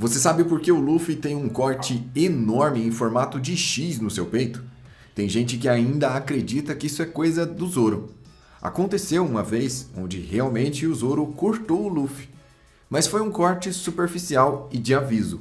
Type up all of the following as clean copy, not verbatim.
Você sabe por que o Luffy tem um corte enorme em formato de X no seu peito? Tem gente que ainda acredita que isso é coisa do Zoro. Aconteceu uma vez onde realmente o Zoro cortou o Luffy, mas foi um corte superficial e de aviso.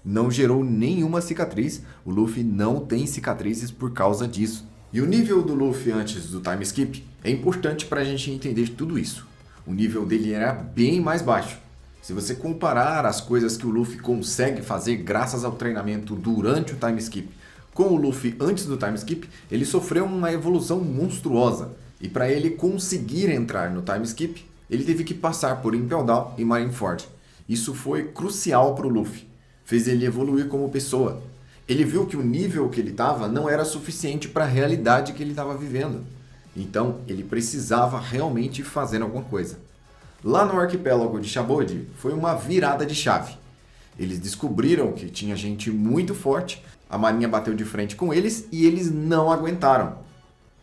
Não gerou nenhuma cicatriz, o Luffy não tem cicatrizes por causa disso. E o nível do Luffy antes do time skip é importante para a gente entender tudo isso. O nível dele era bem mais baixo. Se você comparar as coisas que o Luffy consegue fazer graças ao treinamento durante o time skip com o Luffy antes do time skip, ele sofreu uma evolução monstruosa. E para ele conseguir entrar no time skip, ele teve que passar por Impel Down e Marineford. Isso foi crucial para o Luffy. Fez ele evoluir como pessoa. Ele viu que o nível que ele estava não era suficiente para a realidade que ele estava vivendo. Então, ele precisava realmente fazer alguma coisa. Lá no arquipélago de Shabod, foi uma virada de chave. Eles descobriram que tinha gente muito forte, a marinha bateu de frente com eles e eles não aguentaram.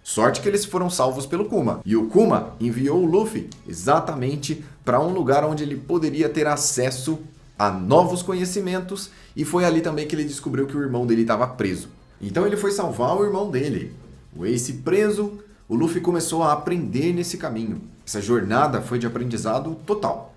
Sorte que eles foram salvos pelo Kuma. E o Kuma enviou o Luffy exatamente para um lugar onde ele poderia ter acesso a novos conhecimentos, e foi ali também que ele descobriu que o irmão dele estava preso. Então ele foi salvar o irmão dele. O Ace preso, o Luffy começou a aprender nesse caminho. Essa jornada foi de aprendizado total.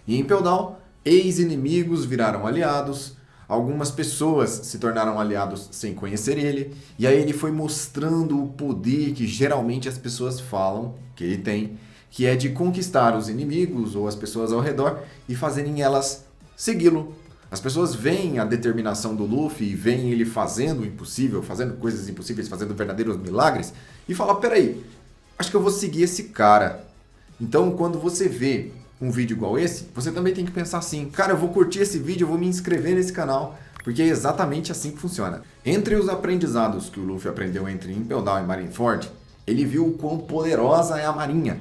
E em Impel Down, ex-inimigos viraram aliados, algumas pessoas se tornaram aliados sem conhecer ele, e aí ele foi mostrando o poder que geralmente as pessoas falam que ele tem, que é de conquistar os inimigos ou as pessoas ao redor e fazerem elas segui-lo. As pessoas veem a determinação do Luffy e veem ele fazendo o impossível, fazendo coisas impossíveis, fazendo verdadeiros milagres, e falam, peraí, acho que eu vou seguir esse cara. Então, quando você vê um vídeo igual esse, você também tem que pensar assim, cara, eu vou curtir esse vídeo, eu vou me inscrever nesse canal, porque é exatamente assim que funciona. Entre os aprendizados que o Luffy aprendeu entre Impel Down e Marineford, ele viu o quão poderosa é a marinha.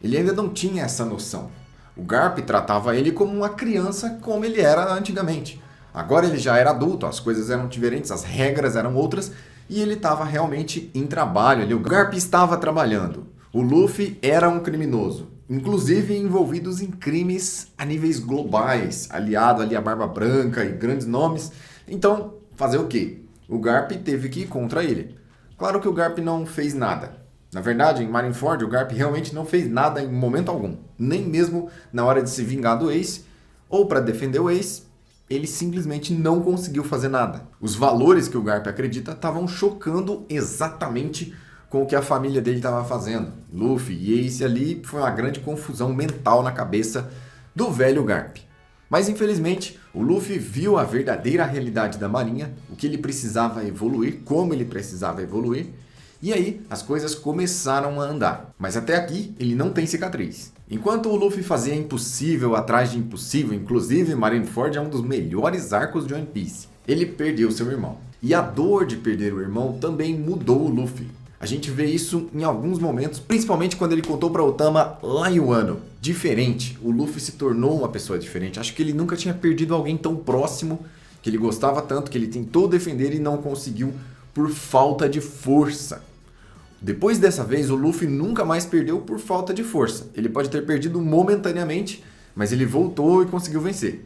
Ele ainda não tinha essa noção. O Garp tratava ele como uma criança como ele era antigamente. Agora ele já era adulto, as coisas eram diferentes, as regras eram outras e ele estava realmente em trabalho ali. O Garp estava trabalhando. O Luffy era um criminoso, inclusive envolvidos em crimes a níveis globais, aliado ali à Barba Branca e grandes nomes. Então, fazer o quê? O Garp teve que ir contra ele. Claro que o Garp não fez nada. Na verdade, em Marineford, o Garp realmente não fez nada em momento algum. Nem mesmo na hora de se vingar do Ace, ou para defender o Ace, ele simplesmente não conseguiu fazer nada. Os valores que o Garp acredita estavam chocando exatamente com o que a família dele estava fazendo. Luffy e Ace ali foi uma grande confusão mental na cabeça do velho Garp. Mas infelizmente, o Luffy viu a verdadeira realidade da marinha, o que ele precisava evoluir, como ele precisava evoluir, e aí, as coisas começaram a andar. Mas até aqui, ele não tem cicatriz. Enquanto o Luffy fazia impossível atrás de impossível, inclusive Marineford é um dos melhores arcos de One Piece, ele perdeu seu irmão. E a dor de perder o irmão também mudou o Luffy. A gente vê isso em alguns momentos, principalmente quando ele contou para Otama lá em Wano. Diferente, o Luffy se tornou uma pessoa diferente. Acho que ele nunca tinha perdido alguém tão próximo, que ele gostava tanto, que ele tentou defender e não conseguiu por falta de força. Depois dessa vez, o Luffy nunca mais perdeu por falta de força. Ele pode ter perdido momentaneamente, mas ele voltou e conseguiu vencer.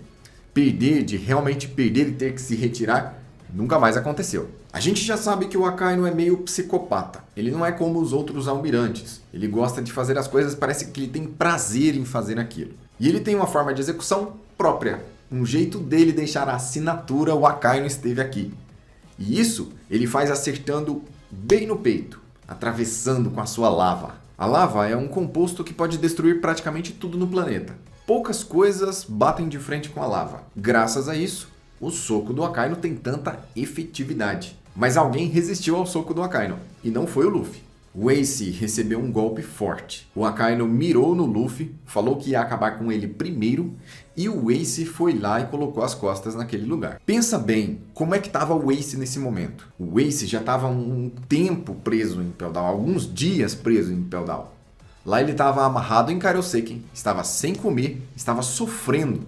Perder, de realmente perder e ter que se retirar, nunca mais aconteceu. A gente já sabe que o Akainu é meio psicopata. Ele não é como os outros almirantes. Ele gosta de fazer as coisas, parece que ele tem prazer em fazer aquilo. E ele tem uma forma de execução própria. Um jeito dele deixar a assinatura, o Akainu esteve aqui. E isso ele faz acertando bem no peito, atravessando com a sua lava. A lava é um composto que pode destruir praticamente tudo no planeta. Poucas coisas batem de frente com a lava. Graças a isso, o soco do Akainu tem tanta efetividade. Mas alguém resistiu ao soco do Akainu, e não foi o Luffy. O Ace recebeu um golpe forte. O Akainu mirou no Luffy, falou que ia acabar com ele primeiro, e o Ace foi lá e colocou as costas naquele lugar. Pensa bem, como é que estava o Ace nesse momento? O Ace já estava um tempo preso em Impel Down, alguns dias preso em Impel Down. Lá ele estava amarrado em Kairoseki, estava sem comer, estava sofrendo.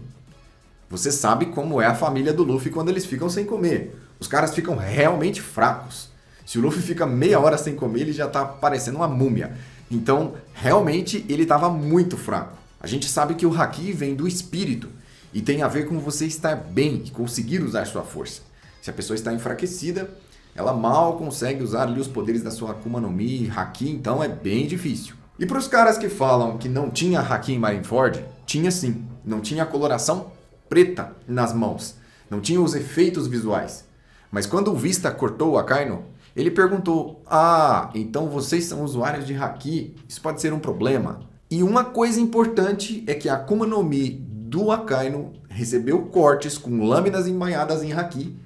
Você sabe como é a família do Luffy quando eles ficam sem comer. Os caras ficam realmente fracos. Se o Luffy fica meia hora sem comer, ele já está parecendo uma múmia. Então, realmente, ele estava muito fraco. A gente sabe que o Haki vem do espírito. E tem a ver com você estar bem e conseguir usar sua força. Se a pessoa está enfraquecida, ela mal consegue usar ali os poderes da sua Akuma no Mi e Haki, então é bem difícil. E para os caras que falam que não tinha Haki em Marineford, tinha sim. Não tinha a coloração preta nas mãos. Não tinha os efeitos visuais. Mas quando o Vista cortou o Akainu, ele perguntou: "Ah, então vocês são usuários de Haki? Isso pode ser um problema?" E uma coisa importante é que a Akuma no Mi do Akainu recebeu cortes com lâminas embainhadas em Haki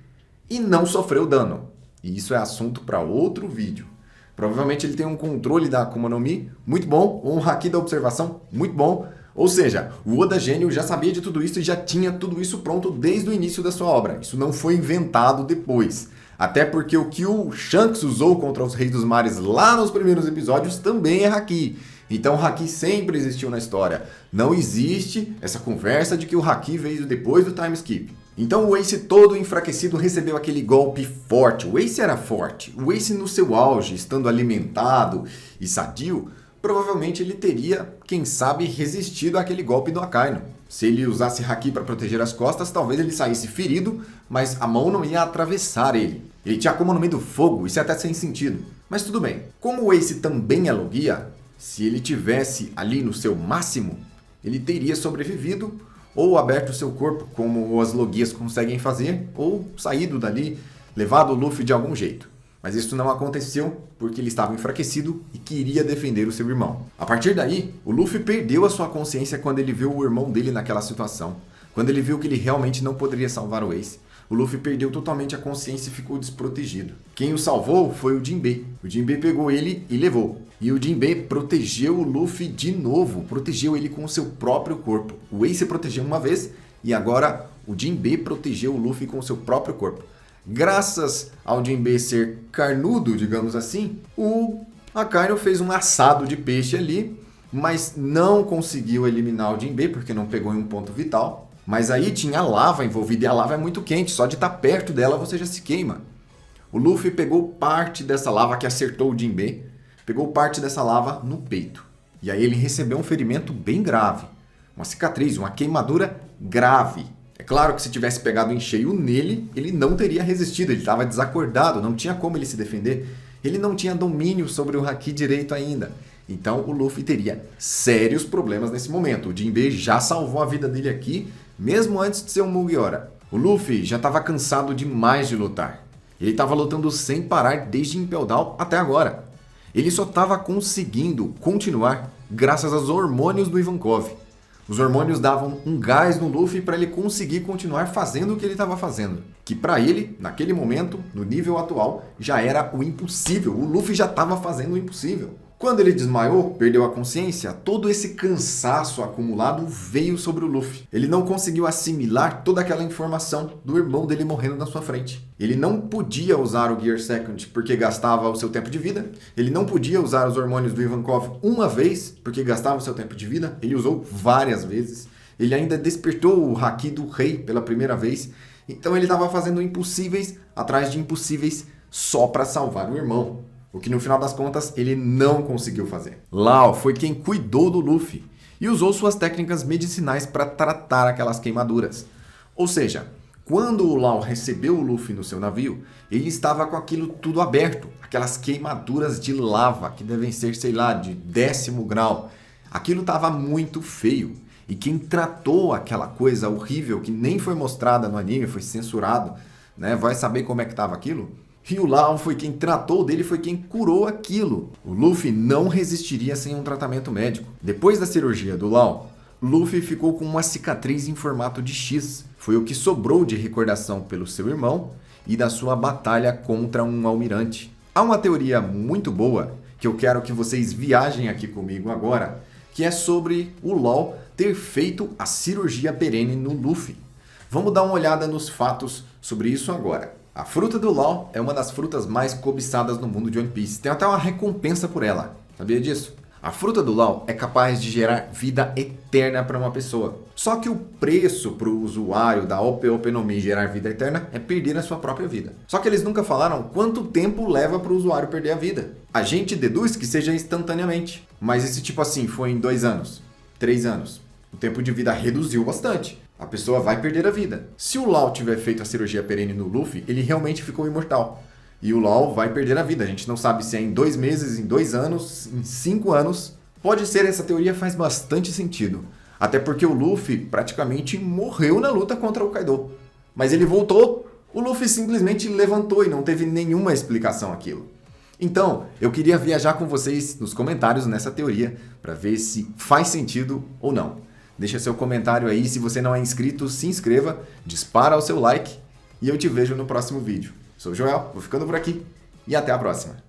e não sofreu dano. E isso é assunto para outro vídeo. Provavelmente ele tem um controle da Akuma no Mi muito bom, ou um Haki da observação muito bom. Ou seja, o Oda Gênio já sabia de tudo isso e já tinha tudo isso pronto desde o início da sua obra. Isso não foi inventado depois. Até porque o que o Shanks usou contra os Reis dos Mares lá nos primeiros episódios também é Haki. Então o Haki sempre existiu na história. Não existe essa conversa de que o Haki veio depois do time skip. Então o Ace todo enfraquecido recebeu aquele golpe forte. O Ace era forte. O Ace no seu auge, estando alimentado e sadio, provavelmente ele teria, quem sabe, resistido àquele golpe do Akainu. Se ele usasse Haki para proteger as costas, talvez ele saísse ferido, mas a mão não ia atravessar ele. Ele tinha Akuma no Mi do fogo, isso é até sem sentido. Mas tudo bem. Como o Ace também é Logia, se ele tivesse ali no seu máximo, ele teria sobrevivido ou aberto seu corpo, como as Logias conseguem fazer, ou saído dali, levado o Luffy de algum jeito. Mas isso não aconteceu porque ele estava enfraquecido e queria defender o seu irmão. A partir daí, o Luffy perdeu a sua consciência quando ele viu o irmão dele naquela situação. Quando ele viu que ele realmente não poderia salvar o Ace, o Luffy perdeu totalmente a consciência e ficou desprotegido. Quem o salvou foi o Jinbei. O Jinbei pegou ele e levou. E o Jinbei protegeu o Luffy de novo, protegeu ele com o seu próprio corpo. O Ace protegeu uma vez e agora o Jinbei protegeu o Luffy com o seu próprio corpo. Graças ao Jinbei ser carnudo, digamos assim, o Akainu fez um assado de peixe ali, mas não conseguiu eliminar o Jinbei porque não pegou em um ponto vital. Mas aí tinha lava envolvida e a lava é muito quente, só de estar perto dela você já se queima. O Luffy pegou parte dessa lava que acertou o Jinbei, pegou parte dessa lava no peito. E aí ele recebeu um ferimento bem grave, uma cicatriz, uma queimadura grave. É claro que se tivesse pegado em cheio nele, ele não teria resistido, ele estava desacordado, não tinha como ele se defender. Ele não tinha domínio sobre o Haki direito ainda. Então o Luffy teria sérios problemas nesse momento. O Jinbei já salvou a vida dele aqui, mesmo antes de ser um Mugiwara. O Luffy já estava cansado demais de lutar. Ele estava lutando sem parar desde Impel Down até agora. Ele só estava conseguindo continuar graças aos hormônios do Ivankov. Os hormônios davam um gás no Luffy para ele conseguir continuar fazendo o que ele estava fazendo. Que para ele, naquele momento, no nível atual, já era o impossível. O Luffy já estava fazendo o impossível. Quando ele desmaiou, perdeu a consciência, todo esse cansaço acumulado veio sobre o Luffy. Ele não conseguiu assimilar toda aquela informação do irmão dele morrendo na sua frente. Ele não podia usar o Gear Second porque gastava o seu tempo de vida. Ele não podia usar os hormônios do Ivankov uma vez porque gastava o seu tempo de vida. Ele usou várias vezes. Ele ainda despertou o Haki do Rei pela primeira vez. Então ele estava fazendo impossíveis atrás de impossíveis só para salvar o irmão. O que no final das contas ele não conseguiu fazer. Law foi quem cuidou do Luffy e usou suas técnicas medicinais para tratar aquelas queimaduras. Ou seja, quando o Law recebeu o Luffy no seu navio, ele estava com aquilo tudo aberto. Aquelas queimaduras de lava que devem ser, sei lá, de 10º grau. Aquilo estava muito feio. E quem tratou aquela coisa horrível que nem foi mostrada no anime, foi censurado, né? Vai saber como é que estava aquilo? E o Law foi quem tratou dele, foi quem curou aquilo. O Luffy não resistiria sem um tratamento médico. Depois da cirurgia do Law, Luffy ficou com uma cicatriz em formato de X. Foi o que sobrou de recordação pelo seu irmão e da sua batalha contra um almirante. Há uma teoria muito boa que eu quero que vocês viajem aqui comigo agora, que é sobre o Law ter feito a cirurgia perene no Luffy. Vamos dar uma olhada nos fatos sobre isso agora. A fruta do Law é uma das frutas mais cobiçadas no mundo de One Piece. Tem até uma recompensa por ela. Sabia disso? A fruta do Law é capaz de gerar vida eterna para uma pessoa. Só que o preço para o usuário da Ope Ope no Mi gerar vida eterna é perder a sua própria vida. Só que eles nunca falaram quanto tempo leva para o usuário perder a vida. A gente deduz que seja instantaneamente. Mas esse tipo assim foi em 2 anos, 3 anos. O tempo de vida reduziu bastante. a pessoa vai perder a vida. Se o Law tiver feito a cirurgia perene no Luffy, ele realmente ficou imortal. E o Law vai perder a vida. A gente não sabe se é em 2 meses, em 2 anos, em 5 anos. Pode ser, essa teoria faz bastante sentido. Até porque o Luffy praticamente morreu na luta contra o Kaido. Mas ele voltou, o Luffy simplesmente levantou e não teve nenhuma explicação aquilo. Então, eu queria viajar com vocês nos comentários nessa teoria para ver se faz sentido ou não. Deixa seu comentário aí, se você não é inscrito, se inscreva, dispara o seu like e eu te vejo no próximo vídeo. Sou o Joel, vou ficando por aqui e até a próxima.